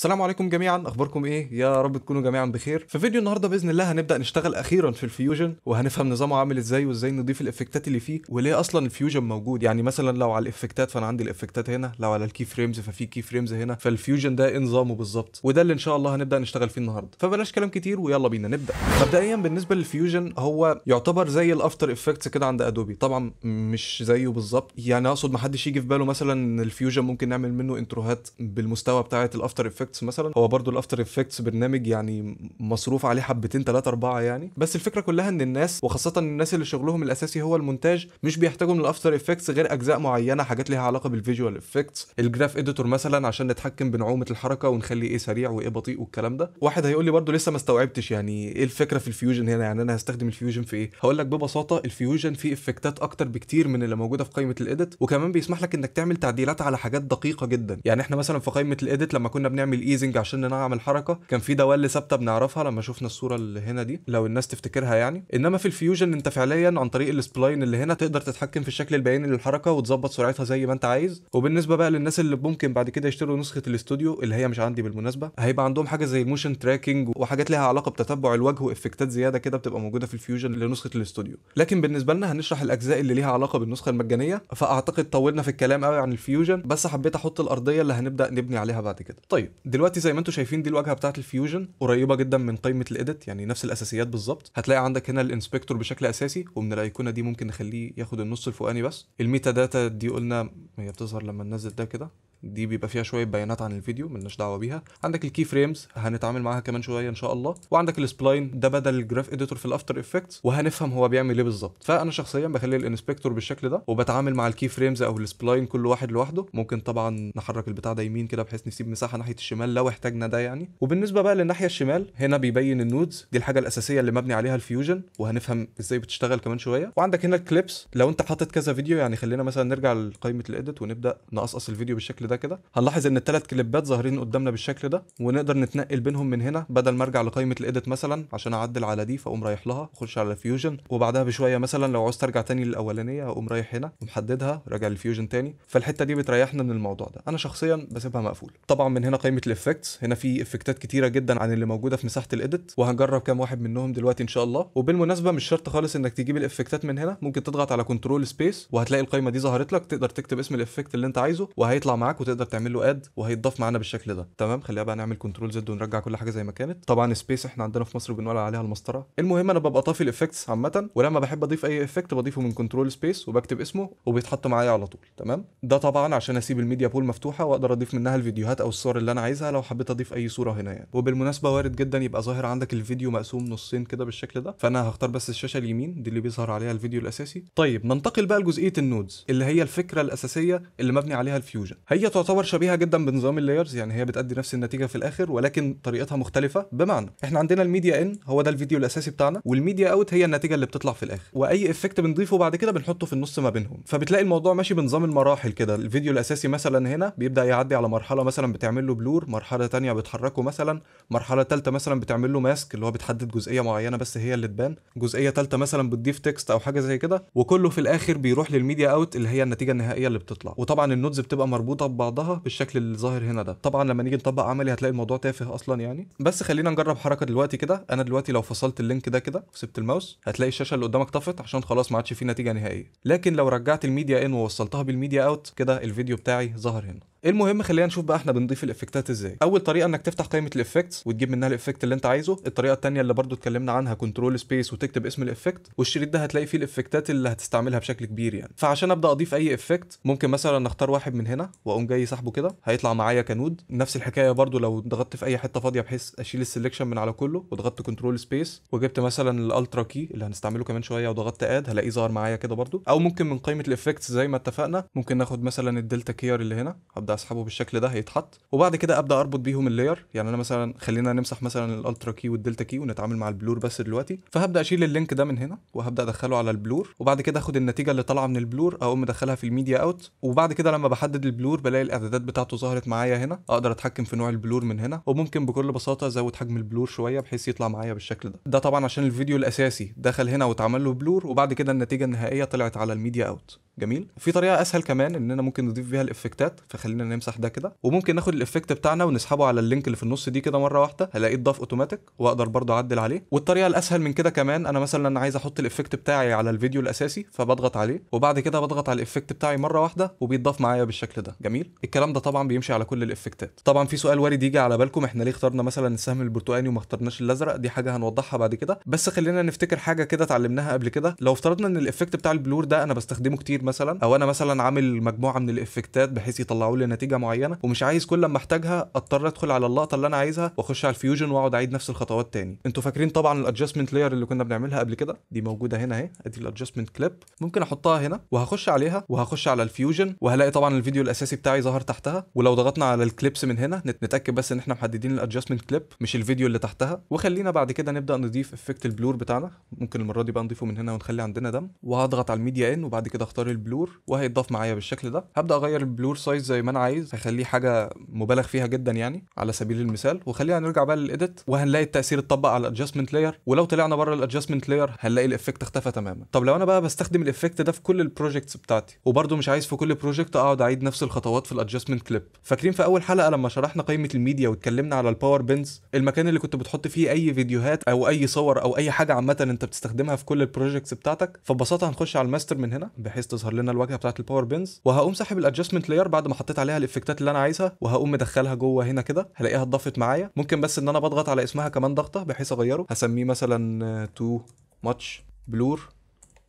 السلام عليكم جميعا، اخباركم ايه؟ يا رب تكونوا جميعا بخير. في فيديو النهارده باذن الله هنبدا نشتغل اخيرا في الفيوجن، وهنفهم نظامه عامل ازاي وازاي نضيف الافكتات اللي فيه وليه اصلا الفيوجن موجود. يعني مثلا لو على الافكتات فانا عندي الافكتات هنا، لو على الكي فريمز ففي كي فريمز هنا، فالفيوجن ده ايه نظامه بالظبط، وده اللي ان شاء الله هنبدا نشتغل فيه النهارده. فبلاش كلام كتير ويلا بينا نبدا. مبدئيا بالنسبه للفيوجن هو يعتبر زي الافتر افكتس كده عند ادوبي، طبعا مش زيه بالظبط. يعني اقصد محدش يجي في باله مثلا ان الفيوجن ممكن نعمل منه انتروهات بالمستوى بتاعه الافتر افكتس مثلا. هو برضو الافتر افكتس برنامج يعني مصروف عليه حبتين 3 4 يعني، بس الفكره كلها ان الناس وخاصه الناس اللي شغلهم الاساسي هو المونتاج مش بيحتاجوا من الافتر افكتس غير اجزاء معينه، حاجات ليها علاقه بالفيجوال افكتس، الجراف اديتور مثلا عشان نتحكم بنعومه الحركه ونخلي ايه سريع وايه بطيء والكلام ده. واحد هيقول لي برضو لسه ما استوعبتش يعني ايه الفكره في الفيوجن هنا، يعني انا هستخدم الفيوجن في ايه؟ هقول لك ببساطه الفيوجن فيه افكتات اكتر بكتير من اللي موجوده في قائمه الايديت، وكمان بيسمح لك انك تعمل تعديلات على حاجات دقيقه جدا. يعني احنا مثلا في قائمه الايديت لما كنا بنعمل ايزنج عشان نعمل حركه كان في دوال ثابته بنعرفها لما شفنا الصوره اللي هنا دي لو الناس تفتكرها يعني. انما في الفيوجن انت فعليا عن طريق السبلاين اللي هنا تقدر تتحكم في الشكل البياني للحركه وتظبط سرعتها زي ما انت عايز. وبالنسبه بقى للناس اللي ممكن بعد كده يشتروا نسخه الاستوديو اللي هي مش عندي بالمناسبه، هيبقى عندهم حاجه زي الموشن تراكنج وحاجات ليها علاقه بتتبع الوجه وافكتات زياده كده بتبقى موجوده في الفيوجن لنسخه الاستوديو. لكن بالنسبه لنا هنشرح الاجزاء اللي ليها علاقه بالنسخه المجانيه، فاعتقد طولنا في الكلام قوي عن الفيوجن، بس حبيت احط الارضيه اللي هنبدا نبني عليها بعد كده. طيب دلوقتي زي ما انتم شايفين دي الواجهه بتاعه الفيوجن، قريبه جدا من قائمه الايديت، يعني نفس الاساسيات بالظبط. هتلاقي عندك هنا الانسبكتور بشكل اساسي، ومن الايقونه دي ممكن نخليه ياخد النص الفوقاني بس. الميتا داتا دي قلنا هي بتظهر لما ننزل ده كده، دي بيبقى فيها شويه بيانات عن الفيديو ملناش دعوه بيها. عندك الكي فريمز هنتعامل معاها كمان شويه ان شاء الله، وعندك السبلاين ده بدل الجراف اديتور في الافتر افكتس، وهنفهم هو بيعمل ايه بالظبط. فانا شخصيا بخلي الانسبكتور بالشكل ده، وبتعامل مع الكي فريمز او السبلاين كل واحد لوحده. ممكن طبعا نحرك البتاع ده يمين كده بحيث نسيب مساحه ناحيه الشمال لو احتاجنا ده يعني. وبالنسبه بقى للناحيه الشمال هنا بيبين النودز، دي الحاجه الاساسيه اللي مبني عليها الفيوجن، وهنفهم ازاي بتشتغل كمان شويه. وعندك هنا الكليبس لو انت حاطط كذا فيديو، يعني خلينا مثلا نرجع لقائمه الايديت ونبدا نقصقص الفيديو بالشكل ده كده. هنلاحظ ان الثلاث كليبات ظاهرين قدامنا بالشكل ده، ونقدر نتنقل بينهم من هنا بدل ما ارجع لقائمه الايديت مثلا عشان اعدل على دي فاقوم رايح لها اخش على الفيوجن، وبعدها بشويه مثلا لو عاوز ترجع تاني للاولانيه اقوم رايح هنا ومحددها راجع للفيوجن تاني. فالحته دي بتريحنا من الموضوع ده. انا شخصيا بسيبها مقفول. طبعا من هنا قائمه الافكتس، هنا في افكتات كتيره جدا عن اللي موجوده في مساحه الايديت، وهنجرب كام واحد منهم دلوقتي ان شاء الله. وبالمناسبه مش شرط خالص انك تجيب الافكتات من هنا، ممكن تضغط على كنترول سبيس وهتلاقي القائمه دي ظهرت لك، تقدر تكتب اسم الافكت اللي انت عايزه وهيطلع معاك وتقدر تعمل له اد وهيتضاف معانا بالشكل ده. تمام، خلينا بقى نعمل كنترول زد ونرجع كل حاجه زي ما كانت. طبعا سبيس احنا عندنا في مصر بنقول عليها المسطره. المهم انا ببقى طافي الافكتس عامه، ولما بحب اضيف اي افكت بضيفه من كنترول سبيس وبكتب اسمه وبيتحط معايا على طول. تمام، ده طبعا عشان اسيب الميديا بول مفتوحه واقدر اضيف منها الفيديوهات او الصور اللي انا عايزها لو حبيت اضيف اي صوره هنا يعني. وبالمناسبه وارد جدا يبقى ظاهر عندك الفيديو مقسوم نصين كده بالشكل ده، فانا هختار بس الشاشه اليمين دي اللي بيظهر عليها الفيديو الاساسي. طيب ننتقل بقى لجزئيه النودز اللي هي الفكره الاساسيه اللي مبني عليها الفيوجن. هي تعتبر شبيهه جدا بنظام اللايرز، يعني هي بتأدي نفس النتيجه في الاخر ولكن طريقتها مختلفه. بمعنى احنا عندنا الميديا ان هو ده الفيديو الاساسي بتاعنا، والميديا اوت هي النتيجه اللي بتطلع في الاخر، واي افكت بنضيفه بعد كده بنحطه في النص ما بينهم. فبتلاقي الموضوع ماشي بنظام المراحل كده. الفيديو الاساسي مثلا هنا بيبدا يعدي على مرحله مثلا بتعمل له بلور، مرحله تانية بتحركه مثلا، مرحله ثالثه مثلا بتعمل له ماسك اللي هو بتحدد جزئيه معينه بس هي اللي تبان، جزئيه ثالثه مثلا بتضيف تكست او حاجه زي كده، وكله في الاخر بيروح للميديا اوت اللي هي النتيجه النهائيه اللي بتطلع. وطبعا النودز بتبقى مربوطه ببعضها بالشكل اللي ظاهر هنا ده. طبعا لما نيجي نطبق عملي هتلاقي الموضوع تافه اصلا يعني، بس خلينا نجرب حركه دلوقتي كده. انا دلوقتي لو فصلت اللينك ده كده وسبت الماوس هتلاقي الشاشه اللي قدامك طفت عشان خلاص ما عادش فيه نتيجه نهائيه. لكن لو رجعت الميديا ان ووصلتها بالميديا اوت كده الفيديو بتاعي ظهر هنا. المهم خلينا نشوف بقى احنا بنضيف الافكتات ازاي. اول طريقه انك تفتح قائمه الافكتس وتجيب منها الافكت اللي انت عايزه. الطريقه الثانيه اللي برضو اتكلمنا عنها كنترول سبيس وتكتب اسم الافكت، والشريط ده هتلاقي فيه الافكتات اللي هتستعملها بشكل كبير يعني. فعشان ابدا اضيف اي افكت ممكن مثلا نختار واحد من هنا واقوم جاي سحبه كده هيطلع معايا كنود. نفس الحكايه برضو لو ضغطت في اي حته فاضيه بحيث اشيل السلكشن من على كله وضغطت كنترول سبيس وجبت مثلا الالترا كي اللي هنستعمله كمان شويه وضغطت اد هلاقيه ظهر معايا كده برضو. او ممكن من قائمه الافكتس زي ما اتفقنا ممكن ناخد مثلا الدلتا كير اللي هنا هبدا اسحبه بالشكل ده هيتحط، وبعد كده ابدا اربط بيهم اللاير. يعني انا مثلا خلينا نمسح مثلا الالترا كي والدلتا كي ونتعامل مع البلور بس دلوقتي. فهبدا اشيل اللينك ده من هنا وهبدا ادخله على البلور، وبعد كده اخد النتيجه اللي طالعه من البلور اقوم مدخلها في الميديا اوت. وبعد كده لما بحدد البلور بلاقي الاعدادات بتاعته ظهرت معايا هنا، اقدر اتحكم في نوع البلور من هنا، وممكن بكل بساطه ازود حجم البلور شويه بحيث يطلع معايا بالشكل ده طبعا عشان الفيديو الاساسي دخل هنا واتعمل له بلور، وبعد كده النتيجه النهائيه طلعت على الميديا اوت. جميل. في طريقه اسهل كمان اننا ممكن نضيف بيها الافكتات، فخلينا نمسح ده كده، وممكن ناخد الافكت بتاعنا ونسحبه على اللينك اللي في النص دي كده مره واحده، هلاقيه اتضاف اوتوماتيك، واقدر برضو اعدل عليه. والطريقه الاسهل من كده كمان، انا مثلا عايز احط الافكت بتاعي على الفيديو الاساسي، فبضغط عليه وبعد كده بضغط على الافكت بتاعي مره واحده وبيتضاف معايا بالشكل ده. جميل. الكلام ده طبعا بيمشي على كل الافكتات. طبعا في سؤال وارد يجي على بالكم، احنا ليه اخترنا مثلا السهم البرتقاني وما اخترناش الازرق؟ دي حاجه هنوضحها بعد كده، بس خلينا نفتكر حاجه كده اتعلمناها قبل كده. لو افترضنا ان الافكت بتاع البلور ده انا بستخدمه كتير مثلا، او انا مثلا عامل مجموعه من الافكتات بحيث يطلعوا لي نتيجه معينه، ومش عايز كل لما احتاجها اضطر ادخل على اللقطه اللي انا عايزها واخش على الفيوجن واقعد اعيد نفس الخطوات تاني. انتوا فاكرين طبعا الادجستمنت لاير اللي كنا بنعملها قبل كده؟ دي موجوده هنا اهي، ادي الادجستمنت كليب، ممكن احطها هنا وهخش عليها وهخش على الفيوجن، وهلاقي طبعا الفيديو الاساسي بتاعي ظهر تحتها. ولو ضغطنا على الكليبس من هنا نتاكد بس ان احنا محددين الادجستمنت كليب مش الفيديو اللي تحتها. وخلينا بعد كده نبدا نضيف افكت البلور بتاعنا، ممكن المره دي بقى نضيفه من هنا ونخلي عندنا دم، وهضغط على الميديا ان وبعد كده اختار البلور وهيتضاف معايا بالشكل ده. هبدا اغير البلور سايز زي ما انا عايز، هخليه حاجه مبالغ فيها جدا يعني على سبيل المثال، وخلينا نرجع بقى للإيديت وهنلاقي التاثير اتطبق على الادجستمنت لاير. ولو طلعنا بره الادجستمنت لاير هنلاقي الافكت اختفى تماما. طب لو انا بقى بستخدم الافكت ده في كل البروجكتس بتاعتي وبرده مش عايز في كل بروجكت اقعد اعيد نفس الخطوات في الادجستمنت كليب، فاكرين في اول حلقه لما شرحنا قائمه الميديا واتكلمنا على الباور بنز، المكان اللي كنت بتحط فيه اي فيديوهات او اي صور او اي حاجه عامه انت بتستخدمها في كل البروجكتس بتاعتك؟ فببساطه هنخش على الماستر من هنا بحيث تظهر لنا الواجهه بتاعه الباور بنز، وهقوم ساحب الادجستمنت لاير بعد ما حطيت عليها الافكتات اللي انا عايزها، وهقوم مدخلها جوه هنا كده، هلاقيها اتضافت معايا. ممكن بس ان انا بضغط على اسمها كمان ضغطه بحيث اغيره، هسميه مثلا تو ماتش بلور.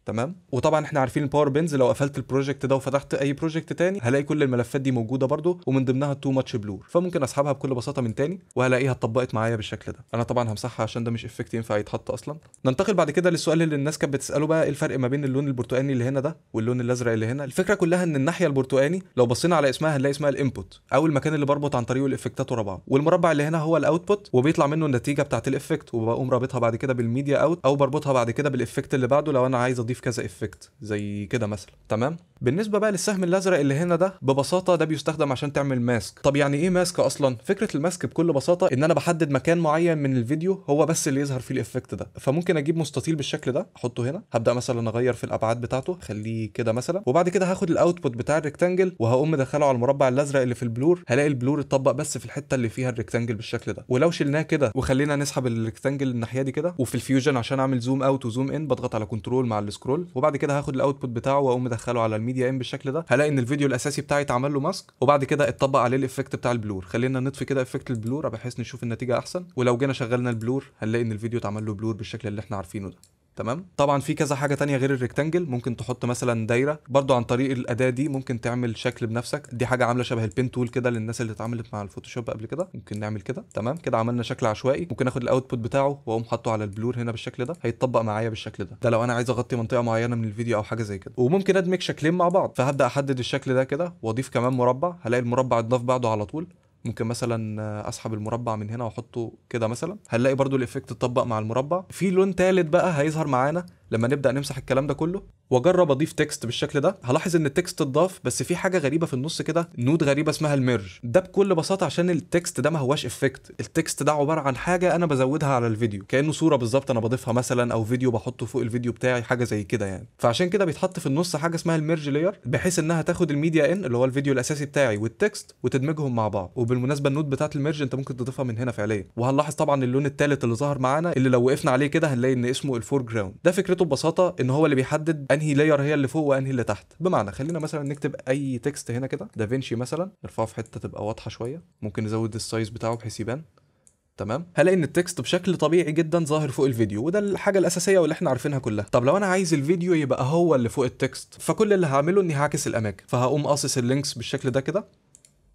تمام. وطبعا احنا عارفين الباور بنز لو قفلت البروجكت ده وفتحت اي بروجكت تاني هلاقي كل الملفات دي موجوده برده، ومن ضمنها تو ماتش بلور، فممكن اسحبها بكل بساطه من تاني وهلاقيها اتطبقت معايا بالشكل ده. انا طبعا همسحها عشان ده مش افكت ينفع يتحط اصلا. ننتقل بعد كده للسؤال اللي الناس كانت بتساله بقى، ايه الفرق ما بين اللون البرتقاني اللي هنا ده واللون الازرق اللي هنا؟ الفكره كلها ان الناحيه البرتقاني لو بصينا على اسمها هنلاقي اسمها الانبوت، او المكان اللي بربط عن طريقه الافكتات ورا بعض، والمربع اللي هنا هو الاوتبوت وبيطلع منه النتيجه بتاعه الافكت، وبقوم رابطها بعد كده بالميديا اوت، او بربطها بعد كده بالافكت اللي بعده لو انا عايز اضيف كذا افكت زي كده مثلا. تمام. بالنسبه بقى للسهم الازرق اللي هنا ده، ببساطه ده بيستخدم عشان تعمل ماسك. طب يعني ايه ماسك اصلا؟ فكره الماسك بكل بساطه ان انا بحدد مكان معين من الفيديو هو بس اللي يظهر فيه الافكت ده. فممكن اجيب مستطيل بالشكل ده احطه هنا، هبدا مثلا اغير في الابعاد بتاعته خليه كده مثلا، وبعد كده هاخد الاوتبوت بتاع الريكتانجل وهقوم مدخله على المربع الازرق اللي في البلور، هلاقي البلور اتطبق بس في الحته اللي فيها الريكتانجل بالشكل ده. ولو شلناه كده وخلينا نسحب الريكتانجل الناحيه دي كده، وفي الفيوجن عشان اعمل زوم اوت وزوم ان بضغط على كنترول مع السكرول، وبعد كده هاخد الاوتبوت بتاعه واقوم مدخله على الميديا ان بالشكل ده، هلاقي ان الفيديو الاساسي بتاعي اتعمل له ماسك وبعد كده اتطبق عليه الافكت بتاع البلور. خلينا نطفي كده افكت البلور بحيث نشوف النتيجه احسن، ولو جينا شغلنا البلور هنلاقي ان الفيديو اتعمل له بلور بالشكل اللي احنا عارفينه ده. تمام. طبعا في كذا حاجه تانية غير الريكتانجل، ممكن تحط مثلا دايره برضو عن طريق الاداه دي، ممكن تعمل شكل بنفسك، دي حاجه عامله شبه البين تول كده للناس اللي اتعاملت مع الفوتوشوب قبل كده، ممكن نعمل كده. تمام كده عملنا شكل عشوائي، ممكن اخد الاوتبوت بتاعه واقوم حاطه على البلور هنا بالشكل ده، هيتطبق معايا بالشكل ده لو انا عايز اغطي منطقه معينه من الفيديو او حاجه زي كده. وممكن ادمج شكلين مع بعض، فهبدا احدد الشكل ده كده واضيف كمان مربع، هلاقي المربع اتضاف بعده على طول. ممكن مثلا اسحب المربع من هنا واحطه كده مثلا، هنلاقي برضو الافكت اتطبق مع المربع. في لون ثالث بقى هيظهر معانا لما نبدا نمسح الكلام ده كله واجرب اضيف تكست بالشكل ده، هلاحظ ان التكست اتضاف بس في حاجه غريبه في النص كده، نود غريبه اسمها الميرج. ده بكل بساطه عشان التكست ده ما هواش افكت، التكست ده عباره عن حاجه انا بزودها على الفيديو كانه صوره بالظبط انا بضيفها مثلا، او فيديو بحطه فوق الفيديو بتاعي، حاجه زي كده يعني. فعشان كده بيتحط في النص حاجه اسمها الميرج لاير بحيث انها تاخد الميديا ان اللي هو الفيديو الاساسي بتاعي والتكست وتدمجهم مع بعض. وبالمناسبه النود بتاعت الميرج انت ممكن تضيفها من هنا فعليا. وهنلاحظ طبعا اللون الثالث اللي ظهر معانا اللي لو وقفنا عليه كده هنلاقي ان اسمه الفور جراوند. ده فكرته ببساطه ان هو اللي بيحدد انهي لاير هي اللي فوق وانهي اللي تحت. بمعنى خلينا مثلا نكتب اي تكست هنا كده، دافينشي مثلا، نرفعه في حته تبقى واضحه شويه، ممكن نزود السايز بتاعه بحيث يبان. تمام. هلاقي ان التكست بشكل طبيعي جدا ظاهر فوق الفيديو، وده الحاجه الاساسيه واللي احنا عارفينها كلها. طب لو انا عايز الفيديو يبقى هو اللي فوق التكست، فكل اللي هعمله اني هعكس الاماكن، فهقوم قاصص اللينكس بالشكل ده كده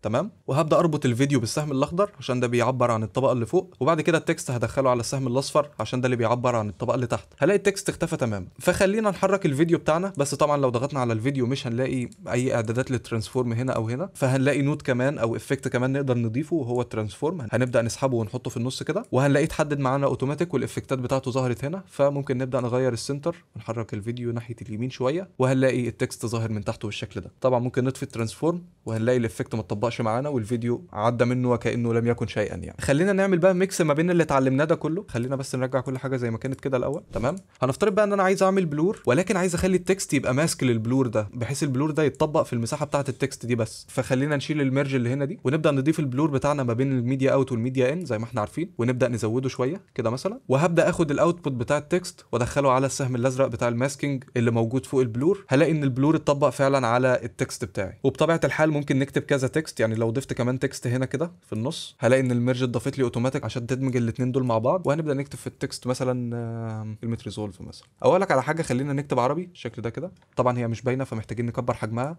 تمام. وهبدا اربط الفيديو بالسهم الاخضر عشان ده بيعبر عن الطبقه اللي فوق، وبعد كده التكست هدخله على السهم الاصفر عشان ده اللي بيعبر عن الطبقه اللي تحت. هلاقي التكست اختفى تماما. فخلينا نحرك الفيديو بتاعنا، بس طبعا لو ضغطنا على الفيديو مش هنلاقي اي اعدادات للترانسفورم هنا او هنا، فهنلاقي نود كمان او افكت كمان نقدر نضيفه وهو الترانسفورم. هنبدا نسحبه ونحطه في النص كده، وهنلاقيه اتحدد معانا اوتوماتيك والافكتات بتاعته ظهرت هنا. فممكن نبدا نغير السنتر ونحرك الفيديو ناحيه اليمين شويه، وهنلاقي التكست ظاهر من تحته بالشكل ده. طبعا ممكن نطفي الترانسفورم وهنلاقي الافكت ما اتطبقش معانا والفيديو عدى منه وكانه لم يكن شيئا يعني. خلينا نعمل بقى ميكس ما بين اللي اتعلمناه ده كله. خلينا بس نرجع كل حاجه زي ما كانت كده الاول. تمام. هنفترض بقى ان انا عايز اعمل بلور، ولكن عايز اخلي التكست يبقى ماسك للبلور ده، بحيث البلور ده يتطبق في المساحه بتاعه التكست دي بس. فخلينا نشيل الميرج اللي هنا دي، ونبدا نضيف البلور بتاعنا ما بين الميديا اوت والميديا ان زي ما احنا عارفين، ونبدا نزوده شويه كده مثلا. وهبدا اخد الاوتبوت بتاع التكست وادخله على السهم الازرق بتاع الماسكينج اللي موجود فوق البلور. هلاقي ان البلور اتطبق فعلا على التكست بتاعي. وبطبيعه الحال ممكن نكتب كذا تكست، يعني لو ضفت كمان تكست هنا كده في النص هلاقي ان الميرج اتضافت لي اوتوماتيك عشان تدمج الاثنين دول مع بعض. وهنبدا نكتب في التكست مثلا كلمه ريزولف مثلا. اقول لك على حاجه، خلينا نكتب عربي بالشكل ده كده. طبعا هي مش باينه فمحتاجين نكبر حجمها،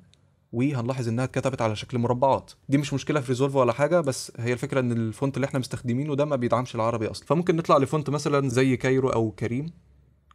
وهنلاحظ انها اتكتبت على شكل مربعات. دي مش مشكله في ريزولف ولا حاجه، بس هي الفكره ان الفونت اللي احنا مستخدمينه ده ما بيدعمش العربي اصلا. فممكن نطلع لفونت مثلا زي كايرو او كريم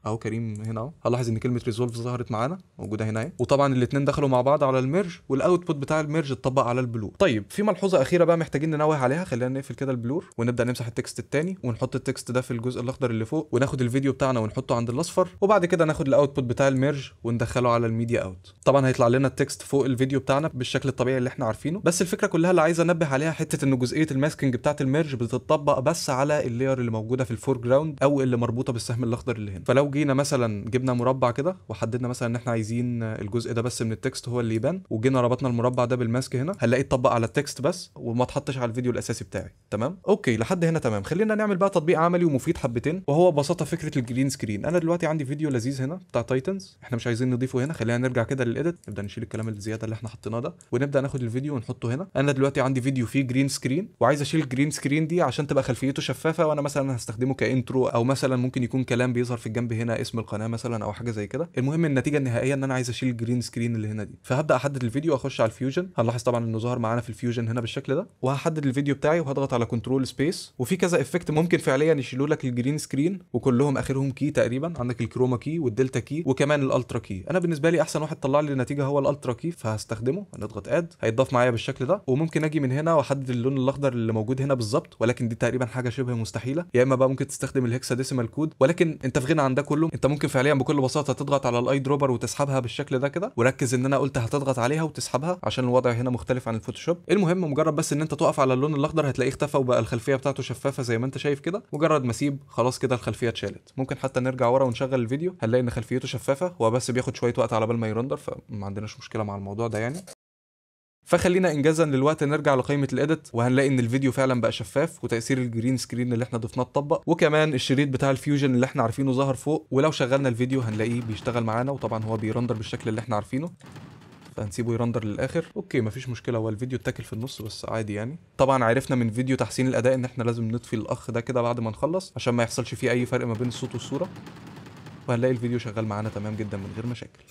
اهو. كريم هنا اهو. هنلاحظ ان كلمه ريزولف ظهرت معانا موجوده هنا اهي. وطبعا الاثنين دخلوا مع بعض على الميرج، والاوتبوت بتاع الميرج اتطبق على البلور. طيب في ملحوظه اخيره بقى محتاجين ننوه عليها. خلينا نقفل كده البلور ونبدا نمسح التكست الثاني ونحط التكست ده في الجزء الاخضر اللي فوق، وناخد الفيديو بتاعنا ونحطه عند الاصفر، وبعد كده ناخد الاوتبوت بتاع الميرج وندخله على الميديا اوت. طبعا هيطلع لنا التكست فوق الفيديو بتاعنا بالشكل الطبيعي اللي احنا عارفينه. بس الفكره كلها اللي عايز انبه عليها حته ان جزئيه الماسكنج بتاعه الميرج بتطبق بس على اللاير اللي موجوده في الفور جراوند او اللي مربوطه بالسهم الاخضر اللي هنا. فلو جينا مثلا جبنا مربع كده وحددنا مثلا ان احنا عايزين الجزء ده بس من التكست هو اللي يبان، وجينا ربطنا المربع ده بالماسك هنا، هنلاقيه اتطبق على التكست بس وما اتحطش على الفيديو الاساسي بتاعي. تمام. اوكي لحد هنا تمام. خلينا نعمل بقى تطبيق عملي ومفيد حبتين، وهو ببساطه فكره الجرين سكرين. انا دلوقتي عندي فيديو لذيذ هنا بتاع تايتنز، احنا مش عايزين نضيفه هنا. خلينا نرجع كده للايديت، نبدا نشيل الكلام الزياده اللي احنا حطيناه ده، ونبدا ناخد الفيديو ونحطه هنا. انا دلوقتي عندي فيديو فيه جرين سكرين، وعايز اشيل الجرين سكرين دي عشان تبقى خلفيته شفافه، وانا مثلا هستخدمه كانترو، او مثلا ممكن يكون كلام بيظهر في الجنب هنا اسم القناه مثلا او حاجه زي كده. المهم النتيجه النهائيه ان انا عايز اشيل الجرين سكرين اللي هنا دي. فهبدا احدد الفيديو واخش على الفيوجن. هنلاحظ طبعا انه ظهر معانا في الفيوجن هنا بالشكل ده. وهحدد الفيديو بتاعي وهضغط على كنترول سبيس، وفي كذا افكت ممكن فعليا يشيلوا لك الجرين سكرين، وكلهم اخرهم كي تقريبا. عندك الكروما كي والدلتا كي وكمان الالترا كي. انا بالنسبه لي احسن واحد طلع لي النتيجه هو الالترا كي، فهستخدمه. هنضغط اد، هيتضاف معايا بالشكل ده. وممكن اجي من هنا واحدد اللون الاخضر اللي موجود هنا بالظبط، ولكن دي تقريبا حاجه شبه مستحيله. يا اما بقى ممكن تستخدم الهكساديسيمال كود، ولكن انت في غنى عن ده كله. انت ممكن فعليا بكل بساطه تضغط على الاي دروبر وتسحبها بالشكل ده كده. وركز ان انا قلت هتضغط عليها وتسحبها عشان الوضع هنا مختلف عن الفوتوشوب. المهم مجرد بس ان انت تقف على اللون الاخضر هتلاقيه اختفى وبقى الخلفيه بتاعته شفافه زي ما انت شايف كده. مجرد ما اسيب خلاص كده الخلفيه اتشالت. ممكن حتى نرجع ورا ونشغل الفيديو، هنلاقي ان خلفيته شفافه. هو بس بياخد شويه وقت على بال ما يرندر، فما عندناش مشكله مع الموضوع ده يعني. فخلينا انجازا للوقت نرجع لقائمه الايديت، وهنلاقي ان الفيديو فعلا بقى شفاف، وتاثير الجرين سكرين اللي احنا ضفناه اتطبق، وكمان الشريط بتاع الفيوجن اللي احنا عارفينه ظهر فوق. ولو شغلنا الفيديو هنلاقيه بيشتغل معانا، وطبعا هو بيرندر بالشكل اللي احنا عارفينه. فهنسيبه يرندر للاخر. اوكي مفيش مشكله، هو الفيديو اتاكل في النص بس عادي يعني. طبعا عرفنا من فيديو تحسين الاداء ان احنا لازم نطفي الاخ ده كده بعد ما نخلص عشان ما يحصلش فيه اي فرق ما بين الصوت والصوره. وهنلاقي الفيديو شغال معانا تمام جدا من غير مشاكل.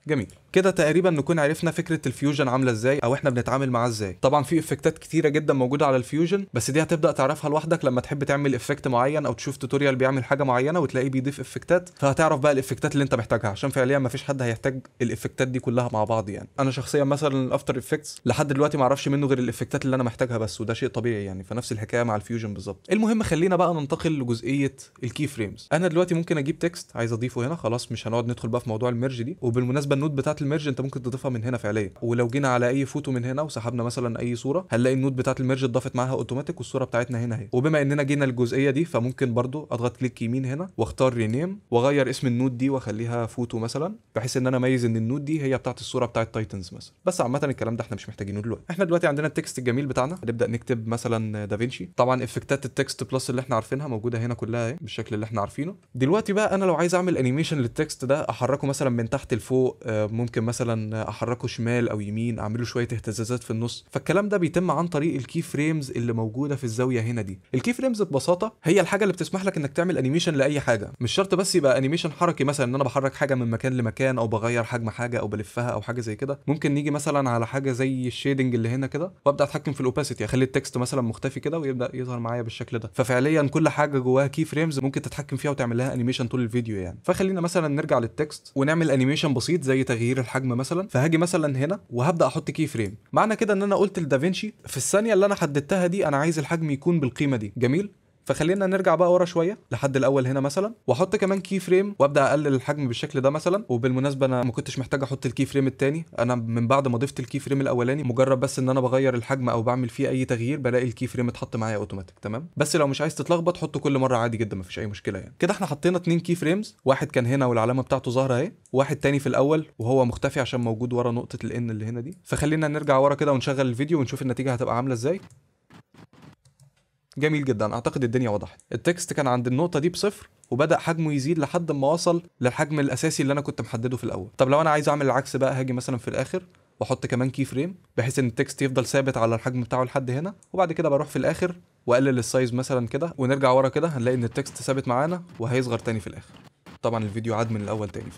جميل كده تقريبا نكون عرفنا فكره الفيوجن عامله ازاي او احنا بنتعامل معاه ازاي. طبعا في افكتات كتيره جدا موجوده على الفيوجن، بس دي هتبدا تعرفها لوحدك لما تحب تعمل افكت معين او تشوف توتوريال بيعمل حاجه معينه وتلاقيه بيضيف افكتات، فهتعرف بقى الافكتات اللي انت محتاجها، عشان فعليا ما فيش حد هيحتاج الافكتات دي كلها مع بعض يعني. انا شخصيا مثلا الافتر افكتس لحد دلوقتي ما اعرفش منه غير الافكتات اللي انا محتاجها بس، وده شيء طبيعي يعني. فنفس الحكايه مع الفيوجن بالظبط. المهم خلينا بقى ننتقل لجزئيه الكي فريمز. انا دلوقتي ممكن اجيب تكست عايز اضيفه هنا، خلاص مش هنقعد ندخل بقى في موضوع الميرج دي. وبالمناسبه النود بتاعت الميرج انت ممكن تضيفها من هنا فعليا. ولو جينا على اي فوتو من هنا وسحبنا مثلا اي صوره هنلاقي النود بتاعت الميرج اتضافت معاها اوتوماتيك، والصوره بتاعتنا هنا اهي. وبما اننا جينا الجزئيه دي فممكن برضو اضغط كليك يمين هنا واختار رينيم واغير اسم النود دي واخليها فوتو مثلا، بحيث ان انا اميز ان النود دي هي بتاعت الصوره بتاعت تايتنز مثلا. بس عامه الكلام ده احنا مش محتاجينه دلوقتي. احنا دلوقتي عندنا التكست الجميل بتاعنا، نبدا نكتب مثلا دافينشي. طبعا افكتات التكست بلس اللي احنا عارفينها موجوده هنا كلها اهي بالشكل اللي احنا عارفينه. دلوقتي بقى انا لو عايز اعمل انيميشن للتكست ده احركه مثلا من تحت لفوق، ممكن ممكن مثلا احركه شمال او يمين، اعمله شويه اهتزازات في النص. فالكلام ده بيتم عن طريق الكي فريمز اللي موجوده في الزاويه هنا دي. الكي فريمز ببساطه هي الحاجه اللي بتسمح لك انك تعمل انيميشن لاي حاجه، مش شرط بس يبقى انيميشن حركي مثلا ان انا بحرك حاجه من مكان لمكان او بغير حجم حاجه او بلفها او حاجه زي كده. ممكن نيجي مثلا على حاجه زي الشيدنج اللي هنا كده وابدا اتحكم في الاوباسيتي، اخلي التكست مثلا مختفي كده ويبدا يظهر معايا بالشكل ده. ففعليا كل حاجه جواها كي فريمز ممكن تتحكم فيها وتعمل لها انيميشن طول الفيديو يعني. فخلينا مثلا نرجع للتكست ونعمل انيميشن بسيط زي تغيير الحجم مثلا. فهاجي مثلا هنا وهبدا احط كي فريم. معنى كده ان انا قلت لدافنشي في الثانيه اللي انا حددتها دي انا عايز الحجم يكون بالقيمه دي. جميل. فخلينا نرجع بقى ورا شويه لحد الاول هنا مثلا، واحط كمان كي فريم وابدا اقلل الحجم بالشكل ده مثلا. وبالمناسبه انا ما كنتش محتاج احط الكي فريم الثاني، انا من بعد ما ضفت الكي فريم الاولاني مجرد بس ان انا بغير الحجم او بعمل فيه اي تغيير بلاقي الكي فريم اتحط معايا اوتوماتيك. تمام. بس لو مش عايز تتلخبط حطه كل مره عادي جدا، مفيش اي مشكله يعني. كده احنا حطينا 2 كي فريمز، واحد كان هنا والعلامه بتاعته ظاهره اهي، واحد تاني في الاول وهو مختفي عشان موجود ورا نقطه الان اللي هنا دي. فخلينا نرجع ورا كده ونشغل الفيديو ونشوف النتيجه هتبقى عامله ازاي. جميل جدا، اعتقد الدنيا وضحت. التكست كان عند النقطه دي بصفر وبدا حجمه يزيد لحد ما وصل للحجم الاساسي اللي انا كنت محدده في الاول. طب لو انا عايز اعمل العكس بقى، هاجي مثلا في الاخر واحط كمان كي فريم بحيث ان التكست يفضل ثابت على الحجم بتاعه لحد هنا، وبعد كده بروح في الاخر واقلل السايز مثلا كده ونرجع ورا كده هنلاقي ان التكست ثابت معانا وهيصغر تاني في الاخر. طبعا الفيديو عاد من الاول تاني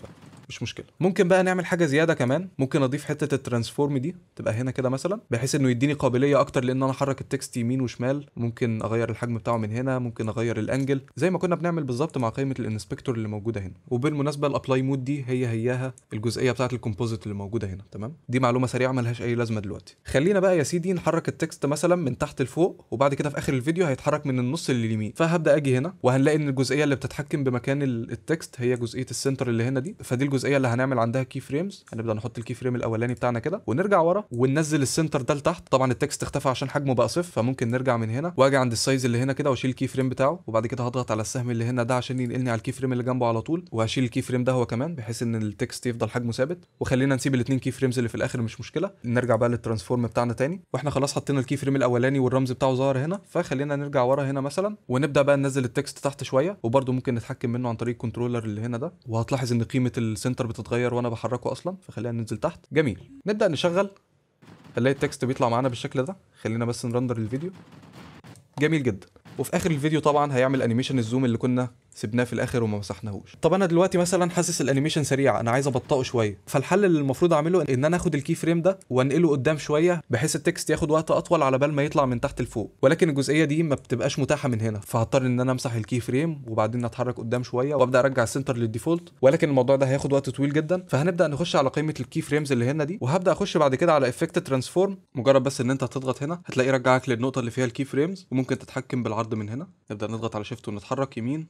مش مشكله. ممكن بقى نعمل حاجه زياده كمان، ممكن اضيف حته الترانسفورم دي تبقى هنا كده مثلا بحيث انه يديني قابليه اكتر لان انا احرك التكست يمين وشمال. ممكن اغير الحجم بتاعه من هنا، ممكن اغير الانجل زي ما كنا بنعمل بالظبط مع قائمه الانسبكتور اللي موجوده هنا. وبالمناسبه الابلاي مود دي هياها الجزئيه بتاعه الكومبوزيت اللي موجوده هنا. تمام. دي معلومه سريعه ملهاش اي لازمه دلوقتي. خلينا بقى يا سيدي نحرك التكست مثلا من تحت لفوق، وبعد كده في اخر الفيديو هيتحرك من النص لليمين. فهبدا اجي هنا وهنلاقي ان الجزئيه اللي بتتحكم بمكان التكست هي جزئيه السنتر اللي هنا دي. فدي الجزئيه اللي هنعمل عندها كي فريمز. هنبدا نحط الكي فريم الاولاني بتاعنا كده ونرجع ورا وننزل السنتر ده لتحت. طبعا التكست اختفى عشان حجمه بقى صفر، فممكن نرجع من هنا واجي عند السايز اللي هنا كده واشيل الكي فريم بتاعه، وبعد كده هضغط على السهم اللي هنا ده عشان ينقلني على الكي فريم اللي جنبه على طول، وهشيل الكي فريم ده هو كمان بحيث ان التكست يفضل حجمه ثابت. وخلينا نسيب الاثنين كي فريمز اللي في الاخر مش مشكله. نرجع بقى للترانسفورم بتاعنا تاني، واحنا خلاص حطينا الكي فريم الاولاني والرمز بتاعه ظاهر هنا. فخلينا نرجع ورا هنا مثلا ونبدا بقى ننزل التكست تحت شويه، وبرده ممكن نتحكم منه عن طريق الكنترولر اللي هنا ده. وهتلاحظ ان قيمه السنتر بتتغير وانا بحركه اصلا. فخلينا ننزل تحت. جميل. نبدا نشغل، هنلاقي التكست بيطلع معانا بالشكل ده. خلينا بس نرندر الفيديو. جميل جدا. وفي اخر الفيديو طبعا هيعمل انيميشن الزوم اللي كنا سيبناه في الاخر وما مسحناهوش. طب انا دلوقتي مثلا حاسس الانيميشن سريع، انا عايز ابطئه شويه. فالحل اللي المفروض اعمله ان انا اخد الكي فريم ده وانقله قدام شويه بحيث التكست ياخد وقت اطول على بال ما يطلع من تحت لفوق. ولكن الجزئيه دي ما بتبقاش متاحه من هنا، فهضطر ان انا امسح الكي فريم وبعدين اتحرك قدام شويه وابدا ارجع السنتر للديفولت. ولكن الموضوع ده هياخد وقت طويل جدا. فهنبدا نخش على قائمه الكي فريمز اللي هنا دي، وهبدا اخش بعد كده على افكت ترانسفورم. مجرد بس ان انت هتضغط هنا هتلاقي رجعك للنقطه اللي فيها الكي فريمز، وممكن تتحكم بالعرض من هنا. نبدا نضغط على شيفت ونتحرك يمين،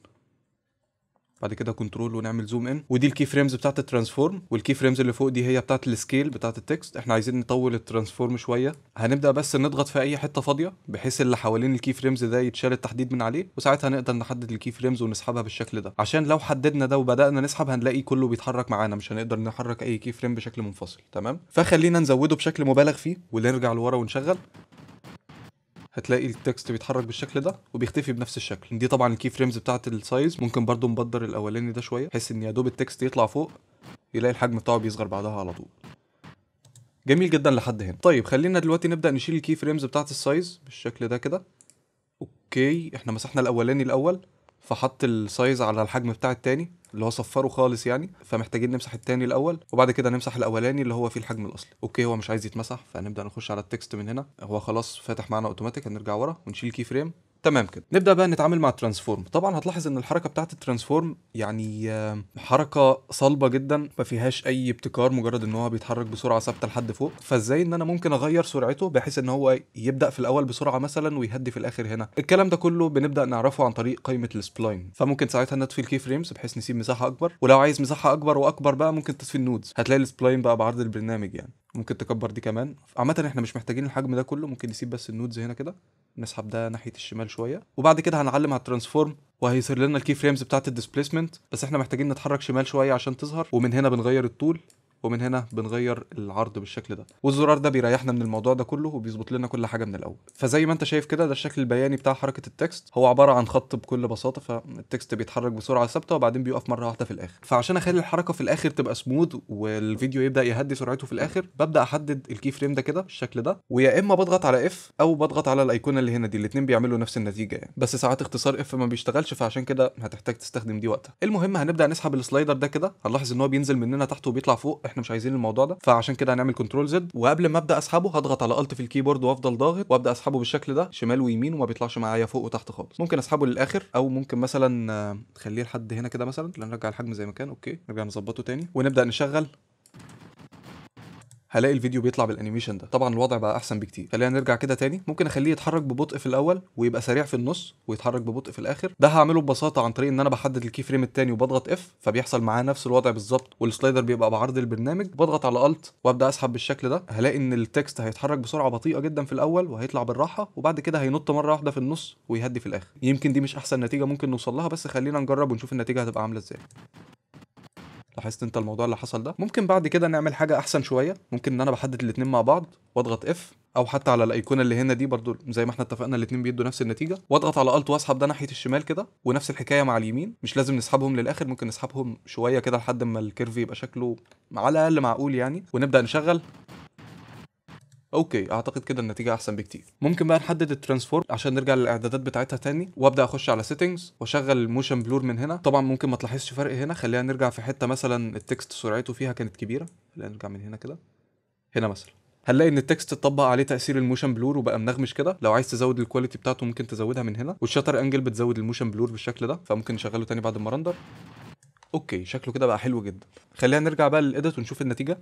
بعد كده كنترول ونعمل زوم ان. ودي الكي فريمز بتاعت الترانسفورم، والكي فريمز اللي فوق دي هي بتاعت السكيل بتاعت التكست. احنا عايزين نطول الترانسفورم شويه. هنبدا بس نضغط في اي حته فاضيه بحيث اللي حوالين الكي فريمز ده يتشال التحديد من عليه، وساعتها نقدر نحدد الكي فريمز ونسحبها بالشكل ده. عشان لو حددنا ده وبدانا نسحب هنلاقي كله بيتحرك معانا، مش هنقدر نحرك اي كي فريم بشكل منفصل. تمام. فخلينا نزوده بشكل مبالغ فيه ونرجع لورا ونشغل. هتلاقي التكست بيتحرك بالشكل ده وبيختفي بنفس الشكل. دي طبعا الكي فريمز بتاعت السايز. ممكن برضو نبدر الاولاني ده شويه بحيث ان يا دوب التكست يطلع فوق يلاقي الحجم بتاعه بيصغر بعدها على طول. جميل جدا لحد هنا. طيب خلينا دلوقتي نبدا نشيل الكي فريمز بتاعت السايز بالشكل ده كده. اوكي، احنا مسحنا الاولاني الاول فحط السايز على الحجم بتاع التاني اللي هو صفره خالص يعني، فمحتاجين نمسح التاني الاول وبعد كده نمسح الاولاني اللي هو فيه الحجم الاصلي. اوكي، هو مش عايز يتمسح فهنبدا نخش على التكست من هنا. هو خلاص فاتح معانا اوتوماتيك. هنرجع ورا ونشيل كي فريم. تمام كده. نبدا بقى نتعامل مع الترانسفورم. طبعا هتلاحظ ان الحركه بتاعه الترانسفورم يعني حركه صلبه جدا، ما فيهاش اي ابتكار، مجرد ان هو بيتحرك بسرعه ثابته لحد فوق. فازاي ان انا ممكن اغير سرعته بحيث ان هو يبدا في الاول بسرعه مثلا ويهدي في الاخر هنا؟ الكلام ده كله بنبدا نعرفه عن طريق قائمه السبلاين. فممكن ساعتها نطفي الكي فريمز بحيث نسيب مساحه اكبر، ولو عايز مساحه اكبر واكبر بقى ممكن تطفي النودز. هتلاقي السبلاين بقى بعرض البرنامج يعني. ممكن تكبر دي كمان. عامه احنا مش محتاجين الحجم ده كله، ممكن نسيب بس النودز هنا كده. نسحب ده ناحيه الشمال شويه، وبعد كده هنعلم على الترانسفورم وهيصير لنا الكي فريمز بتاعه الديسبيسمنت. بس احنا محتاجين نتحرك شمال شويه عشان تظهر، ومن هنا بنغير الطول ومن هنا بنغير العرض بالشكل ده، والزرار ده بيريحنا من الموضوع ده كله وبيظبط لنا كل حاجه من الاول. فزي ما انت شايف كده ده الشكل البياني بتاع حركه التكست، هو عباره عن خط بكل بساطه، فالتكست بيتحرك بسرعه ثابته وبعدين بيقف مره واحده في الاخر. فعشان اخلي الحركه في الاخر تبقى سموث والفيديو يبدا يهدي سرعته في الاخر، ببدا احدد الكي فريم ده كده بالشكل ده، ويا اما بضغط على اف او بضغط على الايقونه اللي هنا دي، الاثنين بيعملوا نفس النتيجه يعني، بس ساعات اختصار اف ما بيشتغلش، فعشان كده هتحتاج تستخدم دي وقتها. المهم هنبدا نسحب السلايدر ده كده، هنلاحظ ان هو بينزل مننا تحت وبيطلع فوق، احنا مش عايزين الموضوع ده، فعشان كده هنعمل كنترول زد، وقبل ما ابدا اسحبه هضغط على الت في الكيبورد وافضل ضاغط وابدا اسحبه بالشكل ده شمال ويمين، وما بيطلعش معايا فوق وتحت خالص. ممكن اسحبه للاخر او ممكن مثلا نخليه لحد هنا كده مثلا، نرجع الحجم زي ما كان. اوكي نرجع نظبطه تاني ونبدا نشغل، هلاقي الفيديو بيطلع بالانيميشن ده. طبعا الوضع بقى احسن بكتير. خلينا نرجع كده تاني، ممكن اخليه يتحرك ببطء في الاول ويبقى سريع في النص ويتحرك ببطء في الاخر. ده هعمله ببساطه عن طريق ان انا بحدد الكي فريم التاني وبضغط اف، فبيحصل معاه نفس الوضع بالظبط، والسلايدر بيبقى بعرض البرنامج. بضغط على الت وابدا اسحب بالشكل ده، هلاقي ان التكست هيتحرك بسرعه بطيئه جدا في الاول وهيطلع بالراحه، وبعد كده هينط مره واحده في النص ويهدي في الاخر. يمكن دي مش احسن نتيجه ممكن نوصل لها، بس خلينا نجرب ونشوف النتيجه هتبقى عامله ازاي. لاحظت انت الموضوع اللي حصل ده؟ ممكن بعد كده نعمل حاجه احسن شويه، ممكن ان انا بحدد الاتنين مع بعض واضغط اف، او حتى على الايقونه اللي هنا دي برضو زي ما احنا اتفقنا الاتنين بيدوا نفس النتيجه، واضغط على الت واسحب ده ناحيه الشمال كده، ونفس الحكايه مع اليمين. مش لازم نسحبهم للاخر، ممكن نسحبهم شويه كده لحد ما الكيرف يبقى شكله على الاقل معقول يعني، ونبدا نشغل. اوكي اعتقد كده النتيجه احسن بكتير. ممكن بقى نحدد الترانسفورم عشان نرجع للاعدادات بتاعتها تاني، وابدا اخش على سيتنجز واشغل الموشن بلور من هنا. طبعا ممكن ما تلاحظش فرق هنا، خلينا نرجع في حته مثلا التكست سرعته فيها كانت كبيره، خلينا نرجع من هنا كده. هنا مثلا هنلاقي ان التكست اتطبق عليه تاثير الموشن بلور وبقى منغمش كده. لو عايز تزود الكواليتي بتاعته ممكن تزودها من هنا، والشاتر انجل بتزود الموشن بلور بالشكل ده، فممكن نشغله تاني بعد ما رندر. اوكي شكله كده بقى حلو جدا. خلينا نرجع بقى للايديت ونشوف النتيجه.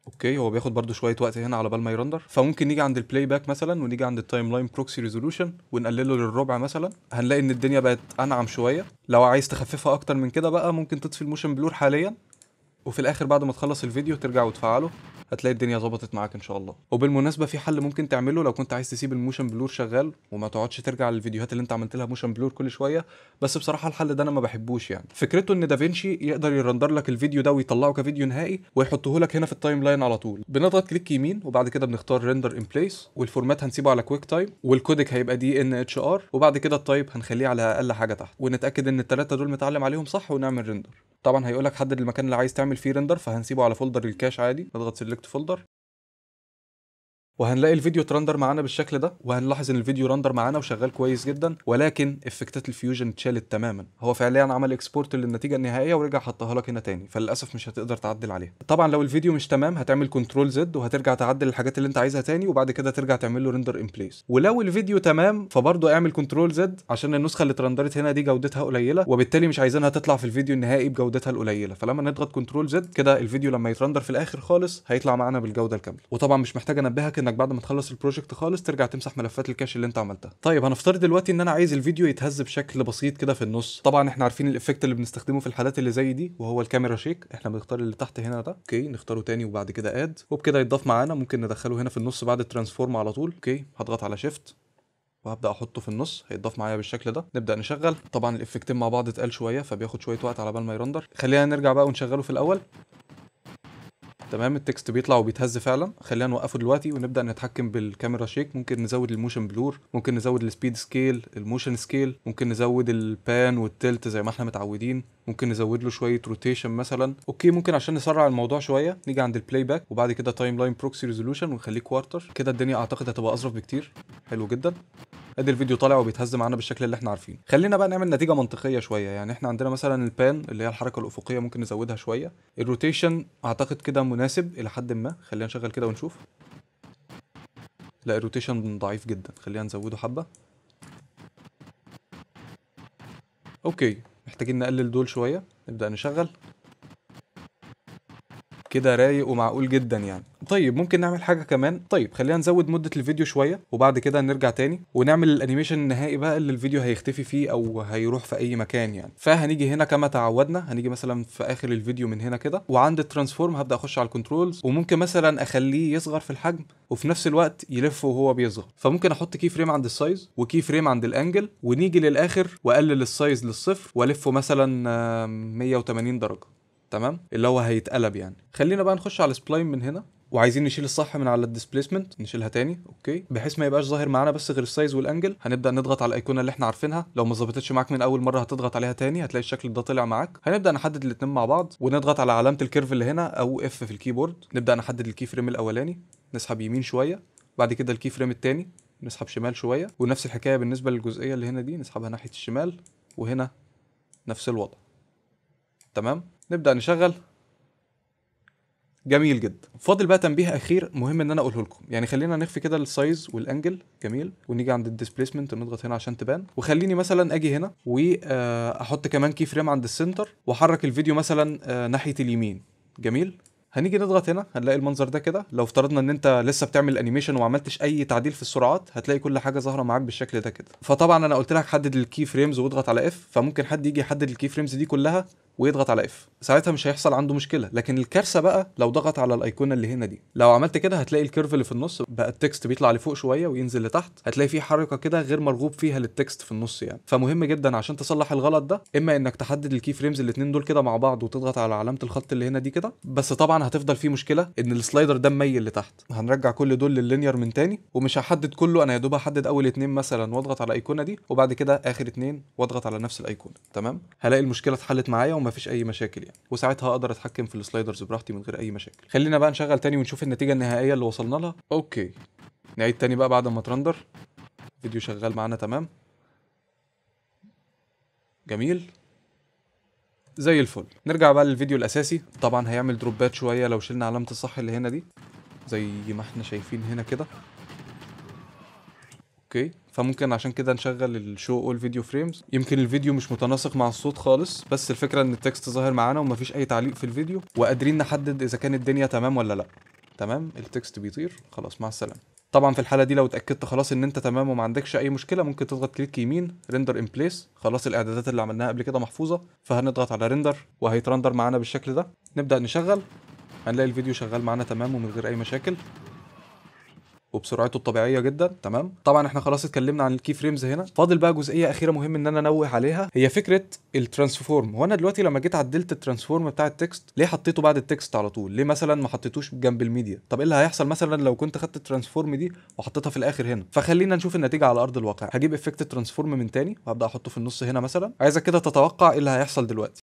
اوكي هو بياخد برده شويه وقت هنا على بال ما يرندر، فممكن نيجي عند البلاي باك مثلا ونيجي عند التايم لاين بروكسي ريزولوشن ونقلله للربع مثلا، هنلاقي ان الدنيا بقت انعم شويه. لو عايز تخففها اكتر من كده بقى ممكن تطفي الموشن بلور حاليا، وفي الاخر بعد ما تخلص الفيديو ترجع وتفعله، هتلاقي الدنيا ظبطت معاك ان شاء الله. وبالمناسبه في حل ممكن تعمله لو كنت عايز تسيب الموشن بلور شغال وما تقعدش ترجع للفيديوهات اللي انت عملت لها موشن بلور كل شويه، بس بصراحه الحل ده انا ما بحبوش يعني. فكرته ان دافينشي يقدر يرندر لك الفيديو ده ويطلعه كفيديو نهائي ويحطه لك هنا في التايم لاين على طول. بنضغط كليك يمين وبعد كده بنختار ريندر ان بليس، والفورمات هنسيبه على كويك تايم، والكودك هيبقى دي ان اتش ار، وبعد كده التايب هنخليه على اقل حاجه تحت، ونتاكد ان الثلاثه دول متعلم عليهم صح ونعمل ريندر. طبعا هيقول لك حدد المكان اللي عايز تعمل فيه ريندر، فهنسيبه على فولدر الكاش عادي، نضغط سيلكت فولدر، وهنلاقي الفيديو ترندر معانا بالشكل ده، وهنلاحظ ان الفيديو رندر معانا وشغال كويس جدا، ولكن افكتات الفيوجن اتشالت تماما. هو فعليا عمل اكسبورت للنتيجه النهائيه ورجع حطها لك هنا تاني، فللاسف مش هتقدر تعدل عليها. طبعا لو الفيديو مش تمام هتعمل كنترول زد وهترجع تعدل الحاجات اللي انت عايزها تاني، وبعد كده ترجع تعمل له ريندر ان بليس. ولو الفيديو تمام فبرضه اعمل كنترول زد عشان النسخه اللي اترندرت هنا دي جودتها قليله، وبالتالي مش عايزينها تطلع في الفيديو النهائي بجودتها القليله، فلما نضغط كنترول زد كده الفيديو لما يترندر في الاخر خالص هيطلع معانا بالجوده الكامله. وطبعا مش محتاج انبهك انك بعد ما تخلص البروجكت خالص ترجع تمسح ملفات الكاش اللي انت عملتها. طيب هنفترض دلوقتي ان انا عايز الفيديو يتهز بشكل بسيط كده في النص. طبعا احنا عارفين الايفكت اللي بنستخدمه في الحالات اللي زي دي وهو الكاميرا شيك، احنا بنختار اللي تحت هنا ده. اوكي نختاره تاني وبعد كده اد، وبكده يتضاف معانا. ممكن ندخله هنا في النص بعد الترانسفورم على طول. اوكي هضغط على شيفت وهبدا احطه في النص، هيتضاف معايا بالشكل ده. نبدا نشغل. طبعا الايفكتين مع بعض اتقال شويه فبياخد شويه وقت على بال ما يرندر. خلينا نرجع بقى ونشغله في الاول. تمام التكست بيطلع وبيتهز فعلا. خلينا نوقفه دلوقتي ونبدا نتحكم بالكاميرا شيك. ممكن نزود الموشن بلور، ممكن نزود السبيد سكيل، الموشن سكيل، ممكن نزود البان والتلت زي ما احنا متعودين، ممكن نزود له شويه روتيشن مثلا. اوكي ممكن عشان نسرع الموضوع شويه نيجي عند البلاي باك وبعد كده تايم لاين بروكسي ريزولوشن ونخليه كوارتر كده، الدنيا اعتقد هتبقى اظرف بكتير. حلو جدا. ادي الفيديو طالع وبيتهز معانا بالشكل اللي احنا عارفينه. خلينا بقى نعمل نتيجه منطقيه شويه، يعني احنا عندنا مثلا البان اللي هي الحركه الافقيه ممكن نزودها شويه، الروتيشن اعتقد كده مناسب الى حد ما. خلينا نشغل كده ونشوف. لا الروتيشن ضعيف جدا، خلينا نزوده حبه. اوكي محتاجين نقلل دول شويه. نبدا نشغل كده رايق ومعقول جدا يعني. طيب ممكن نعمل حاجه كمان. طيب خلينا نزود مده الفيديو شويه وبعد كده نرجع تاني ونعمل الانيميشن النهائي بقى اللي الفيديو هيختفي فيه او هيروح في اي مكان يعني. فهنيجي هنا كما تعودنا، هنيجي مثلا في اخر الفيديو من هنا كده، وعند الترانسفورم هبدا اخش على الكنترولز، وممكن مثلا اخليه يصغر في الحجم وفي نفس الوقت يلف وهو بيصغر. فممكن احط كي فريم عند السايز وكي فريم عند الانجل، ونيجي للاخر واقلل السايز للصفر والفه مثلا 180 درجه. تمام، اللي هو هيتقلب يعني. خلينا بقى نخش على السبلاين من هنا، وعايزين نشيل الصح من على الديسبيسمنت، نشيلها تاني اوكي، بحيث ما يبقاش ظاهر معانا بس غير السايز والانجل. هنبدا نضغط على الايقونه اللي احنا عارفينها، لو ما ظبطتش معاك من اول مره هتضغط عليها تاني هتلاقي الشكل ده طلع معاك. هنبدا نحدد الاثنين مع بعض، ونضغط على علامه الكيرف اللي هنا او اف في الكيبورد. نبدا نحدد الكي فريم الاولاني، نسحب يمين شويه، بعد كده الكي فريم الثاني نسحب شمال شويه، ونفس الحكايه بالنسبه للجزئيه اللي هنا دي نسحبها ناحيه الشمال، وهنا نفس الوضع. تمام، نبدا نشغل. جميل جدا. فاضل بقى تنبيه اخير مهم ان انا اقوله لكم، يعني خلينا نخفي كده السايز والانجل. جميل، ونيجي عند الديسبيسمنت ونضغط هنا عشان تبان، وخليني مثلا اجي هنا واحط كمان كي فريم عند السنتر، واحرك الفيديو مثلا ناحيه اليمين. جميل، هنيجي نضغط هنا هنلاقي المنظر ده كده. لو افترضنا ان انت لسه بتعمل انيميشن وما عملتش اي تعديل في السرعات، هتلاقي كل حاجه ظاهره معاك بالشكل ده كده. فطبعا انا قلت لك حدد الكي فريمز واضغط على اف، فممكن حد يجي يحدد الكي فريمز دي كلها ويضغط على اف، ساعتها مش هيحصل عنده مشكله. لكن الكارثه بقى لو ضغط على الايقونه اللي هنا دي، لو عملت كده هتلاقي الكيرف اللي في النص بقى التكست بيطلع لفوق شويه وينزل لتحت، هتلاقي في حركه كده غير مرغوب فيها للتكست في النص يعني. فمهم جدا عشان تصلح الغلط ده، اما انك تحدد الكي فريمز الاثنين دول كده مع بعض وتضغط على علامه الخط اللي هنا دي كده، بس طبعا هتفضل في مشكله ان السلايدر ده مميل لتحت. هنرجع كل دول لللينير من تاني، ومش هحدد كله، انا يا دوب هحدد اول اتنين مثلا واضغط على الايقونه دي، وبعد كده اخر اتنين واضغط على نفس الايقونه. تمام، هلاقي المشكله اتحلت معايا ومفيش اي مشاكل يعني، وساعتها اقدر اتحكم في السلايدرز براحتي من غير اي مشاكل. خلينا بقى نشغل تاني ونشوف النتيجه النهائيه اللي وصلنا لها. اوكي، نعيد تاني بقى بعد ما ترندر. فيديو شغال معانا تمام. جميل زي الفل. نرجع بقى للفيديو الاساسي. طبعا هيعمل دروبات شويه لو شلنا علامه الصح اللي هنا دي زي ما احنا شايفين هنا كده. اوكي، فممكن عشان كده نشغل الشو اول فيديو فريمز. يمكن الفيديو مش متناسق مع الصوت خالص، بس الفكره ان التكست ظاهر معانا ومفيش اي تعليق في الفيديو، وقادرين نحدد اذا كانت الدنيا تمام ولا لا. تمام، التكست بيطير خلاص، مع السلامه. طبعا في الحاله دي لو اتاكدت خلاص ان انت تمام وما عندكش اي مشكله، ممكن تضغط كليك يمين ريندر ان بليس. خلاص الاعدادات اللي عملناها قبل كده محفوظه، فهنضغط على ريندر وهيترندر معانا بالشكل ده. نبدا نشغل، هنلاقي الفيديو شغال معانا تمام ومن غير اي مشاكل وبسرعته الطبيعيه جدا. تمام، طبعا احنا خلاص اتكلمنا عن الكي فريمز هنا. فاضل بقى جزئيه اخيره مهم ان انا انوه عليها، هي فكره الترانسفورم. هو انا دلوقتي لما جيت عدلت الترانسفورم بتاع التكست، ليه حطيته بعد التكست على طول؟ ليه مثلا ما حطيتوش جنب الميديا؟ طب ايه اللي هيحصل مثلا لو كنت خدت الترانسفورم دي وحطيتها في الاخر هنا؟ فخلينا نشوف النتيجه على ارض الواقع. هجيب افكت الترانسفورم من تاني وهبدا احطه في النص هنا مثلا. عايزك كده تتوقع ايه اللي هيحصل دلوقتي.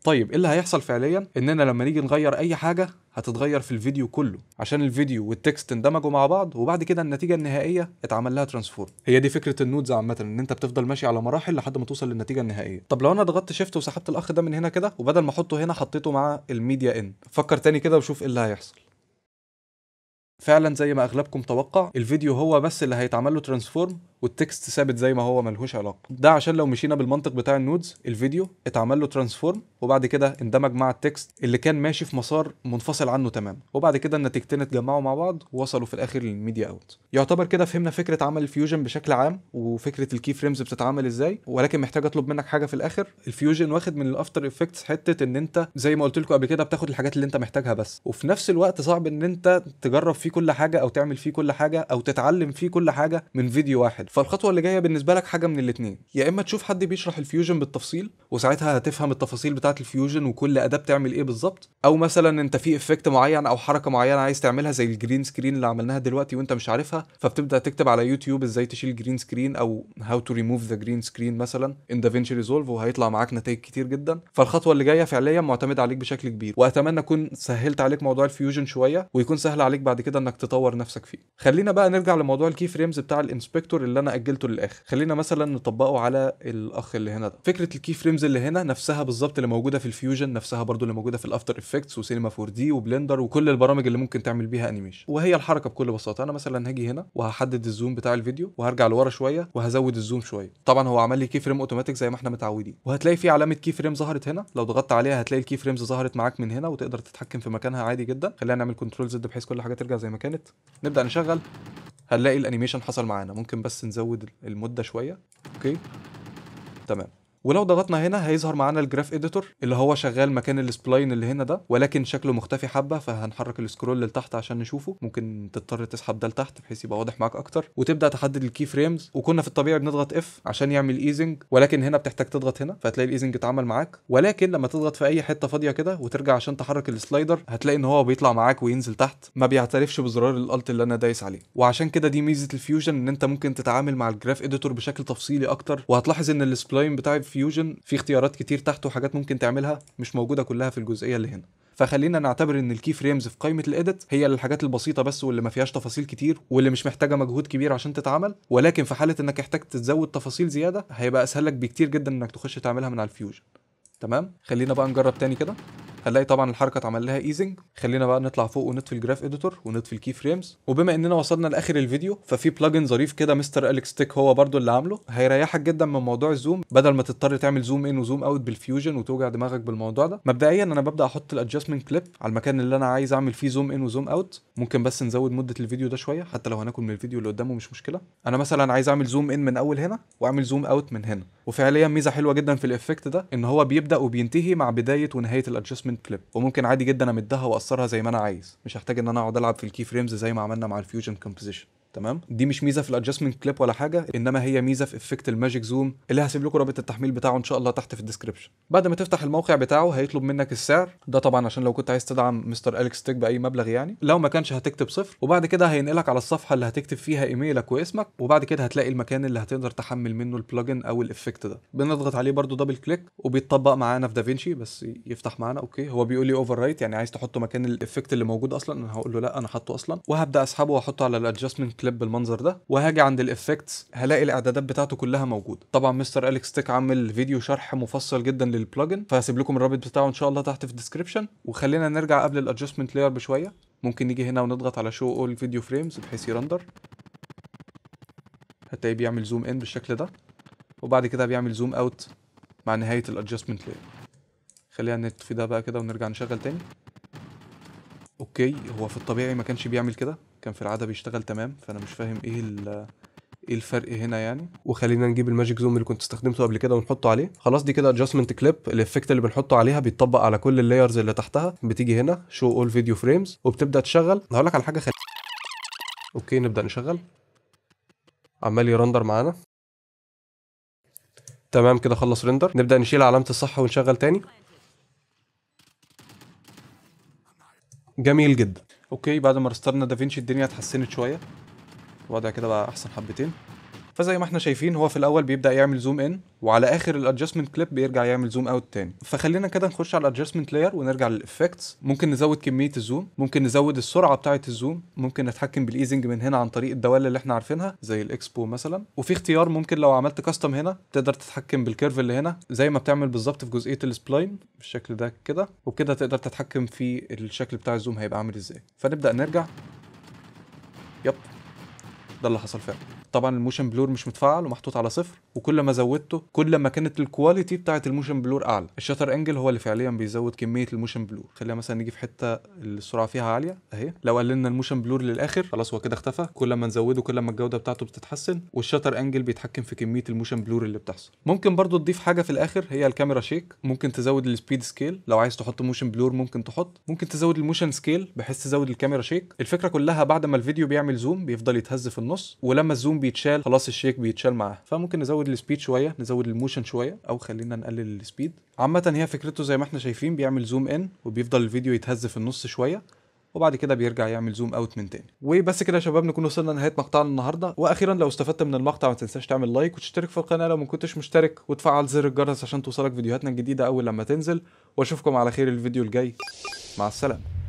طيب ايه اللي هيحصل فعليا؟ اننا لما نيجي نغير اي حاجه هتتغير في الفيديو كله، عشان الفيديو والتكست اندمجوا مع بعض، وبعد كده النتيجه النهائيه اتعمل لها ترانسفورم. هي دي فكره النودز عامه، ان انت بتفضل ماشي على مراحل لحد ما توصل للنتيجه النهائيه. طب لو انا ضغطت شيفت وسحبت الاخ ده من هنا كده، وبدل ما احطه هنا حطيته مع الميديا ان، فكر تاني كده وشوف ايه اللي هيحصل. فعلا زي ما اغلبكم توقع، الفيديو هو بس اللي هيتعمل له ترانسفورم والتكست ثابت زي ما هو ملهوش علاقه. ده عشان لو مشينا بالمنطق بتاع النودز، الفيديو اتعمل له ترانسفورم وبعد كده اندمج مع التكست اللي كان ماشي في مسار منفصل عنه تمام، وبعد كده النتيجتين اتجمعوا مع بعض ووصلوا في الاخر للميديا اوت. يعتبر كده فهمنا فكره عمل الفيوجن بشكل عام، وفكره الكي فريمز بتتعمل ازاي. ولكن محتاج اطلب منك حاجه في الاخر. الفيوجن واخد من الافتر افكتس حته ان انت زي ما قلت لكم قبل كده بتاخد الحاجات اللي انت محتاجها بس، وفي نفس الوقت صعب ان انت تجرب فيه كل حاجه او تعمل فيه كل حاجه او تتعلم فيه كل حاجه من فيديو واحد. فالخطوه اللي جايه بالنسبه لك حاجه من الاثنين، يا اما تشوف حد بيشرح الفيوجن بالتفصيل وساعتها هتفهم التفاصيل بتاعه الفيوجن وكل اداه بتعمل ايه بالظبط، او مثلا انت في افكت معين او حركه معينه عايز تعملها زي الجرين سكرين اللي عملناها دلوقتي وانت مش عارفها، فبتبدا تكتب على يوتيوب ازاي تشيل جرين سكرين او هاو تو ريموف ذا جرين سكرين مثلا ان دافينشي ريزولف، وهيطلع معاك نتائج كتير جدا. فالخطوه اللي جايه فعليا معتمده عليك بشكل كبير، واتمنى اكون سهلت عليك موضوع الفيوجن شويه ويكون سهل عليك بعد كده انك تطور نفسك فيه. خلينا بقى نرجع لموضوع الكي فريمز بتاع الانسبكتور اللي انا اجلته للاخر. خلينا مثلا نطبقه على الاخ اللي هنا ده. فكره الكي فريمز اللي هنا نفسها بالظبط اللي موجوده في الفيوجن، نفسها برضو اللي موجوده في الافتر افكتس وسينما 4 دي وبلندر وكل البرامج اللي ممكن تعمل بيها انيميشن. وهي الحركه بكل بساطه، انا مثلا هاجي هنا وهحدد الزوم بتاع الفيديو وهرجع لورا شويه وهزود الزوم شويه. طبعا هو عمل لي كي فريم اوتوماتيك زي ما احنا متعودين، وهتلاقي في علامه كي فريم ظهرت هنا. لو ضغطت عليها هتلاقي الكي فريمز ظهرت معاك من هنا وتقدر تتحكم في مكانها عادي جدا. خلينا نعمل كنترول زد بحيث كل حاجه ترجع زي ما كانت. نبدا نشغل، هنلاقي الانيميشن حصل معانا. ممكن بس نزود المده شويه. اوكي تمام، ولو ضغطنا هنا هيظهر معانا الجراف اديتور اللي هو شغال مكان السبلاين اللي هنا ده، ولكن شكله مختفي حبه، فهنحرك السكرول لتحت عشان نشوفه. ممكن تضطر تسحب ده لتحت بحيث يبقى واضح معاك اكتر، وتبدا تحدد الكي فريمز. وكنا في الطبيعي بنضغط اف عشان يعمل ايزنج، ولكن هنا بتحتاج تضغط هنا فهتلاقي الايزنج اتعمل معاك. ولكن لما تضغط في اي حته فاضيه كده وترجع عشان تحرك السلايدر هتلاقي ان هو بيطلع معاك وينزل تحت، ما بيعترفش بزرار الالت اللي انا دايس عليه. وعشان كده دي ميزه الفيوجن، ان انت ممكن تتعامل مع الجراف اديتور بشكل تفصيلي اكتر. وهتلاحظ ان السبلاين بتاع فيوجن فيه اختيارات كتير تحت وحاجات ممكن تعملها مش موجوده كلها في الجزئيه اللي هنا. فخلينا نعتبر ان الكي فريمز في قائمه الاديت هي الحاجات البسيطه بس، واللي ما فيهاش تفاصيل كتير، واللي مش محتاجه مجهود كبير عشان تتعمل. ولكن في حاله انك احتاج تزود تفاصيل زياده هيبقى اسهل لك بكتير جدا انك تخش تعملها من على الفيوجن. تمام، خلينا بقى نجرب تاني كده. هنلاقي طبعا الحركه اتعمل لها ايزنج. خلينا بقى نطلع فوق ونطفي الجراف اديتور ونطفي الكي فريمز. وبما اننا وصلنا لاخر الفيديو ففي بلجن ظريف كده مستر اليكس تك هو برضو اللي عامله، هيريحك جدا من موضوع الزوم، بدل ما تضطر تعمل زوم ان وزوم اوت بالفيوجن وتوجع دماغك بالموضوع ده. مبدئيا انا ببدا احط الادجستمنت كليب على المكان اللي انا عايز اعمل فيه زوم ان وزوم اوت. ممكن بس نزود مده الفيديو ده شويه حتى لو هناكل من الفيديو اللي قدامه مش مشكله. انا مثلا عايز اعمل زوم ان من اول هنا واعمل زوم اوت من هنا. وفعليا ميزه حلوه جدا في الافكت ده ان هو بيبدا وبينتهي مع بدايه ونهايه الادجستمنت كليب، وممكن عادي جدا امدها واقصرها زي ما انا عايز، مش هحتاج ان انا اقعد العب في الكي فريمز زي ما عملنا مع الفيوجن كومبوزيشن. تمام، دي مش ميزه في الادجستمنت كليب ولا حاجه، انما هي ميزه في افكت الماجيك زوم اللي هسيب لكم رابط التحميل بتاعه ان شاء الله تحت في الديسكربشن. بعد ما تفتح الموقع بتاعه هيطلب منك السعر ده طبعا عشان لو كنت عايز تدعم مستر اليكس تك باي مبلغ يعني. لو ما كانش هتكتب صفر، وبعد كده هينقلك على الصفحه اللي هتكتب فيها ايميلك واسمك، وبعد كده هتلاقي المكان اللي هتقدر تحمل منه البلجن او الافكت ده. بنضغط عليه برده دبل كليك وبيتطبق معانا في دافينشي بس يفتح معانا. اوكي، هو بيقول لي اوفر رايت يعني عايز تحطه مكان الافكت اللي موجود اصلا. انا هقول له لا انا حاطه اصلا، وهبدا اسحبه واحطه على الادجستمنت كليب بالمنظر ده. وهاجي عند الافكتس هلاقي الاعدادات بتاعته كلها موجوده. طبعا مستر اليكس تك عامل فيديو شرح مفصل جدا للبلجن، فهسيب لكم الرابط بتاعه ان شاء الله تحت في الديسكربشن. وخلينا نرجع قبل الادجستمنت لاير بشويه. ممكن نيجي هنا ونضغط على شو اول فيديو فريمز بحيث يرندر. هتلاقيه بيعمل زوم ان بالشكل ده، وبعد كده بيعمل زوم اوت مع نهايه الادجستمنت لاير. خلينا نطفي ده بقى كده ونرجع نشغل تاني. اوكي، هو في الطبيعي ما كانش بيعمل كده، كان في العاده بيشتغل تمام، فانا مش فاهم ايه الفرق هنا يعني. وخلينا نجيب الماجيك زوم اللي كنت استخدمته قبل كده ونحطه عليه. خلاص دي كده ادجستمنت كليب. الافكت اللي بنحطه عليها بيتطبق على كل اللايرز اللي تحتها. بتيجي هنا شو اول فيديو فريمز وبتبدا تشغل. هقول لك على حاجه اوكي، نبدا نشغل. عمال يرندر معانا. تمام كده خلص ريندر. نبدا نشيل علامه الصح ونشغل تاني. جميل جدا. اوكي، بعد ما رسترنا دافينشي الدنيا اتحسنت شويه، الوضع كده بقى احسن حبتين. فزي ما احنا شايفين هو في الاول بيبدا يعمل زوم ان، وعلى اخر الادجستمنت كليب بيرجع يعمل زوم اوت تاني. فخلينا كده نخش على الادجستمنت لاير ونرجع للافكتس. ممكن نزود كميه الزوم، ممكن نزود السرعه بتاعه الزوم، ممكن نتحكم بالايزنج من هنا عن طريق الدوال اللي احنا عارفينها زي الاكسبو مثلا. وفي اختيار ممكن لو عملت كاستم هنا تقدر تتحكم بالكيرف اللي هنا زي ما بتعمل بالظبط في جزئيه السبلاين بالشكل ده كده، وبكده تقدر تتحكم في الشكل بتاع الزوم هيبقى عامل ازاي. فنبدا نرجع. يب، ده اللي حصل فعلا. طبعا الموشن بلور مش متفعل ومحطوط على صفر، وكل ما زودته كل ما كانت الكواليتي بتاعه الموشن بلور اعلى. الشاتر انجل هو اللي فعليا بيزود كميه الموشن بلور. خلينا مثلا نيجي في حته السرعه فيها عاليه اهي، لو قللنا الموشن بلور للاخر خلاص هو كده اختفى. كل ما نزوده كل ما الجوده بتاعته بتتحسن، والشاتر انجل بيتحكم في كميه الموشن بلور اللي بتحصل. ممكن برضو تضيف حاجه في الاخر هي الكاميرا شيك. ممكن تزود السبيد سكيل، لو عايز تحط موشن بلور ممكن تحط. ممكن تزود الموشن سكيل بحيث تزود الكاميرا شيك. الفكره كلها بعد ما الفيديو بيعمل زوم بيفضل يتهز في النص، ولما الزوم بيتشال خلاص الشيك بيتشال معاه. فممكن نزود السبيد شويه، نزود الموشن شويه، او خلينا نقلل السبيد. عامه هي فكرته زي ما احنا شايفين، بيعمل زوم ان وبيفضل الفيديو يتهز في النص شويه، وبعد كده بيرجع يعمل زوم اوت من تاني. وبس كده يا شباب نكون وصلنا لنهايه مقطعنا النهارده. واخيرا لو استفدت من المقطع ما تنساش تعمل لايك وتشترك في القناه لو ما كنتش مشترك، وتفعل زر الجرس عشان توصلك فيديوهاتنا الجديده اول لما تنزل. واشوفكم على خير الفيديو الجاي. مع السلامه.